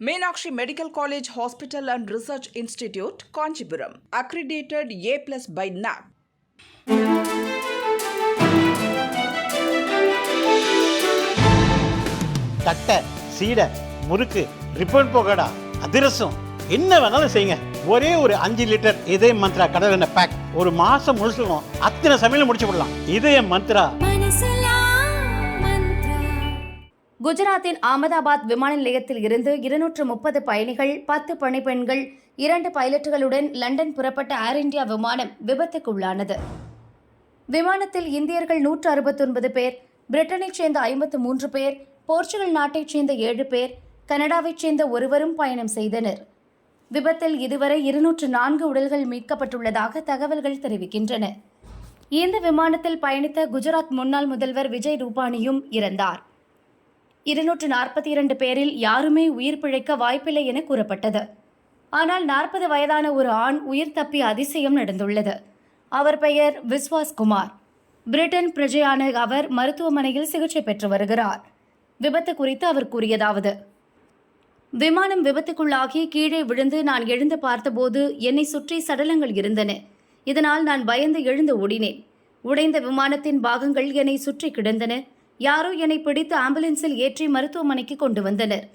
Meenakshi Medical College Hospital and Research Institute, Kanchipuram. Accredited A+ by NAC. தட்டை, சீடை, முறுக்கு, ribbon போகடா, அதிரசம் என்ன வேணாலும் செய்யுங்க. ஒரே ஒரு 5 லிட்டர் இதய மந்த்ரா கடல் எண்ணெய் பேக் ஒரு மாசம் முழுசுக்கும் அத்தனை சமையல் முடிச்சு விடலாம். இதய மந்த்ரா. குஜராத்தின் அகமதாபாத் விமான நிலையத்தில் இருந்து 230 பயணிகள், 10 பணிப்பெண்கள், 2 பைலட்டுகளுடன் லண்டன் புறப்பட்ட ஏர் இந்தியா விமானம் விபத்துக்குள்ளானது. விமானத்தில் இந்தியர்கள் 169 பேர், பிரிட்டனைச் சேர்ந்த 53 பேர், போர்ச்சுகல் நாட்டைச் சேர்ந்த 7 பேர், கனடாவைச் சேர்ந்த ஒருவரும் பயணம் செய்தனர். விபத்தில் இதுவரை 204 உடல்கள் மீட்கப்பட்டுள்ளதாக தகவல்கள் தெரிவிக்கின்றன. இந்த விமானத்தில் பயணித்த குஜராத் முன்னாள் முதல்வர் விஜய் ரூபானியும் இறந்தார். 242 பேரில் யாருமே உயிர் பிழைக்க வாய்ப்பில்லை என கூறப்பட்டது. ஆனால் 40 வயதான ஒரு ஆண் உயிர் தப்பிய அதிசயம் நடந்துள்ளது. அவர் பெயர் விஸ்வாஸ் குமார். பிரிட்டன் பிரஜையான அவர் மருத்துவமனையில் சிகிச்சை பெற்று வருகிறார். விபத்து குறித்து அவர் கூறியதாவது: விமானம் விபத்துக்குள்ளாகி கீழே விழுந்து நான் எழுந்து பார்த்தபோது என்னை சுற்றி சடலங்கள் இருந்தன. இதனால் நான் பயந்து எழுந்து ஓடினேன். உடைந்த விமானத்தின் பாகங்கள் என்னை சுற்றி கிடந்தன. யாரோ என்னை பிடித்து ஆம்புலன்ஸில் ஏற்றி மருத்துவமனைக்கு கொண்டு வந்தனர்.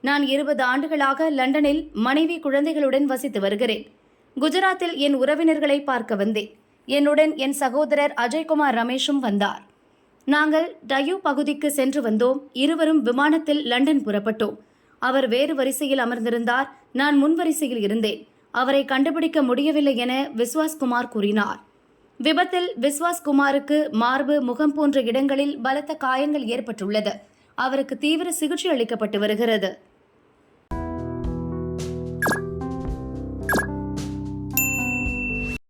நான் 20 ஆண்டுகளாக லண்டனில் மனைவி, குழந்தைகளுடன் வசித்து வருகிறேன். குஜராத்தில் என் உறவினர்களை பார்க்க வந்தேன். என்னுடன் என் சகோதரர் அஜய்குமார் ரமேஷும் வந்தார். நாங்கள் டயூ பகுதிக்கு சென்று வந்தோம். இருவரும் விமானத்தில் லண்டன் புறப்பட்டோம். அவர் வேறு வரிசையில் அமர்ந்திருந்தார். நான் முன் வரிசையில் இருந்தேன். அவரை கண்டுபிடிக்க முடியவில்லை என விஸ்வாஸ் குமார் கூறினார். விபத்தில் விஸ்வாஸ் குமாருக்கு மார்பு, முகம் போன்ற இடங்களில் பலத்த காயங்கள் ஏற்பட்டுள்ளது. அவருக்கு தீவிர சிகிச்சை அளிக்கப்பட்டு வருகிறது.